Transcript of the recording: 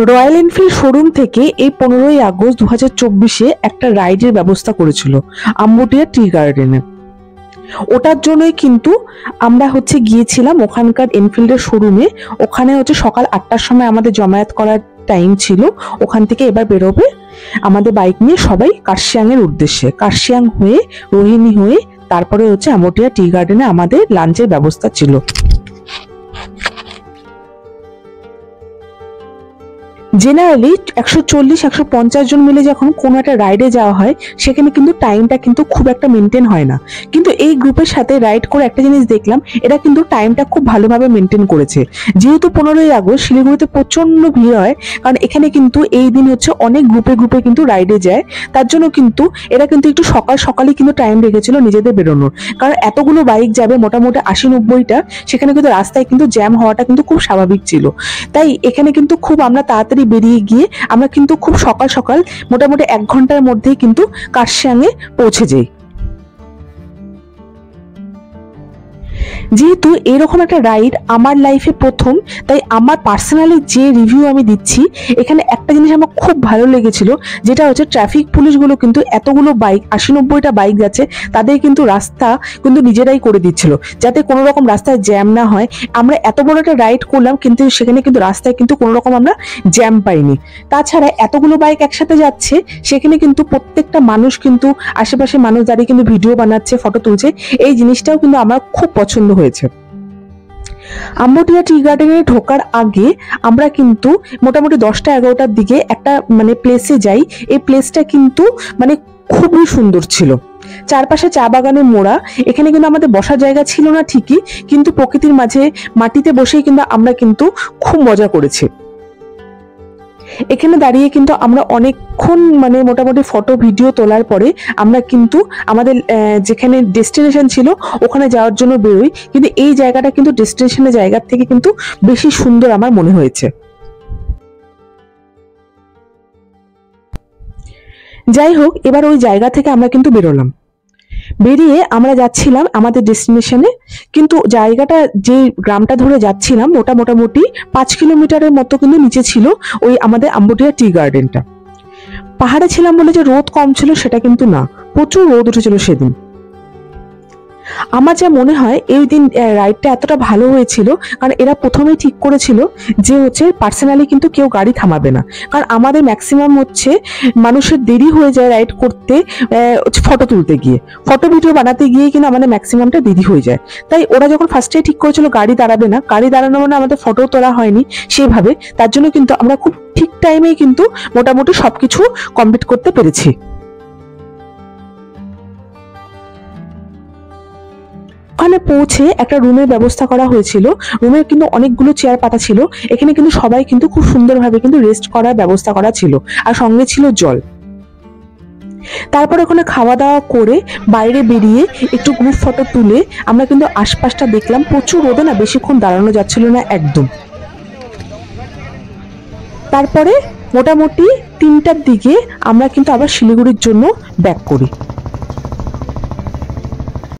Royal Enfield showroom থেকে এই 15ই August 2024-এ একটা রাইডের ব্যবস্থা করেছিল আম্বুটিয়া টি গার্ডেনে। ওটার জন্যই কিন্তু আমরা গিয়েছিলাম ওখানকার এনফিল্ডের শোরুমে। ওখানে সকাল 8টার সময় আমাদের জমায়েত করার টাইম ছিল। ওখান থেকে এবার বেরোবে আমাদের বাইক নিয়ে সবাই কার্শিয়াং এর উদ্দেশ্যে। কার্শিয়াং হয়ে রোহিণী হয়ে তারপরে আম্বুটিয়া টি গার্ডেনে আমাদের লাঞ্চের ব্যবস্থা ছিল। জেনারেলি 140-150 জন মিলে যখন কোনো একটা রাইডে যাওয়া হয় সেখানে কিন্তু টাইমটা কিন্তু খুব একটা মেনটেন হয় না। কিন্তু এই গ্রুপের সাথে রাইড করে একটা জিনিস দেখলাম, এটা কিন্তু টাইমটা খুব ভালোভাবে মেনটেন করেছে। যেহেতু 15ই আগস্ট শিলিগুড়িতে প্রচন্ড ভিড় হয়, কারণ এখানে কিন্তু এই দিন অনেক গ্রুপে কিন্তু রাইডে যায়। তার জন্য কিন্তু এরা কিন্তু একটু সকালে কিন্তু টাইম রেখেছিল নিজেদের বেরোনোর। কারণ এতগুলো বাইক যাবে, মোটামুটি 80-90টা, সেখানে কিন্তু রাস্তায় কিন্তু জ্যাম হওয়াটা কিন্তু খুব স্বাভাবিক ছিল। তাই এখানে কিন্তু খুব আমরা তাড়াতাড়ি বেরিয়ে গিয়ে আমরা কিন্তু খুব সকাল মোটামুটি 1 ঘন্টার মধ্যেই কিন্তু কার্শিয়াংয়ে পৌঁছে যাই। যেহেতু এরকম একটা রাইড আমার লাইফে প্রথম, তাই আমার পার্সোনালি যে রিভিউ আমি দিচ্ছি, এখানে একটা জিনিস আমার খুব ভালো লেগেছিল, যেটা ট্রাফিক পুলিশগুলো কিন্তু এতগুলো বাইক 80-90টা বাইক যাচ্ছে, তাদের কিন্তু রাস্তা কিন্তু নিজেরাই করে দিচ্ছিল যাতে কোনো রকম রাস্তায় জ্যাম না হয়। আমরা এত বড় একটা রাইড করলাম কিন্তু সেখানে কিন্তু রাস্তায় কিন্তু কোনো রকম আমরা জ্যাম পাইনি। তাছাড়া এতগুলো বাইক একসাথে যাচ্ছে, সেখানে কিন্তু প্রত্যেকটা মানুষ কিন্তু আশেপাশে মানুষ দাঁড়িয়ে কিন্তু ভিডিও বানাচ্ছে, ফটো তুলছে। এই জিনিসটাও কিন্তু আমার খুব পছন্দ হয়েছে। আম্বুটিয়া টি গার্ডেনে ঢোকার আগে আমরা কিন্তু মোটামুটি 10টা-11টার দিকে একটা প্লেসে যাই। এই প্লেসটা কিন্তু খুবই সুন্দর ছিল, চারপাশে চা বাগানে মোড়া। এখানে কিন্তু আমাদের বসার জায়গা ছিল না ঠিকই, কিন্তু প্রকৃতির মাঝে মাটিতে বসেই কিন্তু আমরা কিন্তু খুব মজা করেছি। এখানে দাঁড়িয়ে কিন্তু আমরা অনেকক্ষণ মোটামুটি ফটো ভিডিও তোলার পরে আমরা কিন্তু আমাদের যেখানে ডেস্টিনেশন ছিল ওখানে যাওয়ার জন্য বেরোই। কিন্তু এই জায়গাটা কিন্তু ডেস্টিনেশনের জায়গার থেকে কিন্তু বেশি সুন্দর আমার মনে হয়েছে। যাই হোক, এবার ওই জায়গা থেকে আমরা কিন্তু বেরোলাম। বেরিয়ে আমরা যাচ্ছিলাম আমাদের ডেস্টিনেশনে। কিন্তু জায়গাটা, যে গ্রামটা ধরে যাচ্ছিলাম, ওটা মোটামুটি 5 কিলোমিটারের মতো কিন্তু নিচে ছিল ওই আমাদের আম্বুটিয়া টি গার্ডেনটা। পাহাড়ে ছিলাম বলে যে রোদ কম ছিল সেটা কিন্তু না, প্রচুর রোদ উঠেছিল সেদিন। আমার যা মনে হয় এই দিন রাইডটা এতটা ভালো হয়েছিল কারণ এরা প্রথমেই ঠিক করেছিল যে পার্সোনালি কিন্তু কেউ গাড়ি থামাবে না। কারণ আমাদের ম্যাক্সিমাম মানুষের দেরি হয়ে যায় রাইড করতে, ফটো তুলতে গিয়ে, ফটো ভিডিও বানাতে গিয়ে কিন্তু আমাদের ম্যাক্সিমামটা দেরি হয়ে যায়। তাই ওরা যখন ফার্স্টে ঠিক করেছিল গাড়ি দাঁড়াবে না, গাড়ি দাঁড়ানো আমাদের ফটো তোলা হয়নি সেভাবে। তার জন্য কিন্তু আমরা খুব ঠিক টাইমেই কিন্তু মোটামুটি সবকিছু কমপ্লিট করতে পেরেছি। ওখানে পৌঁছে একটা রুমের ব্যবস্থা করা হয়েছিল। রুমের কিন্তু অনেকগুলো চেয়ার পাতা ছিল। এখানে কিন্তু সবাই কিন্তু খুব সুন্দরভাবে কিন্তু রেস্ট করার ব্যবস্থা করা ছিল, আর সঙ্গে ছিল জল। তারপর ওখানে খাওয়া দাওয়া করে বাইরে বেরিয়ে একটু গ্রুপ ফটো তুলে আমরা কিন্তু আশপাশটা দেখলাম। প্রচুর রোদে না বেশিক্ষণ দাঁড়ানো যাচ্ছিল না একদম। তারপরে মোটামুটি 3টার দিকে আমরা কিন্তু আবার শিলিগুড়ির জন্য ব্যাক করি।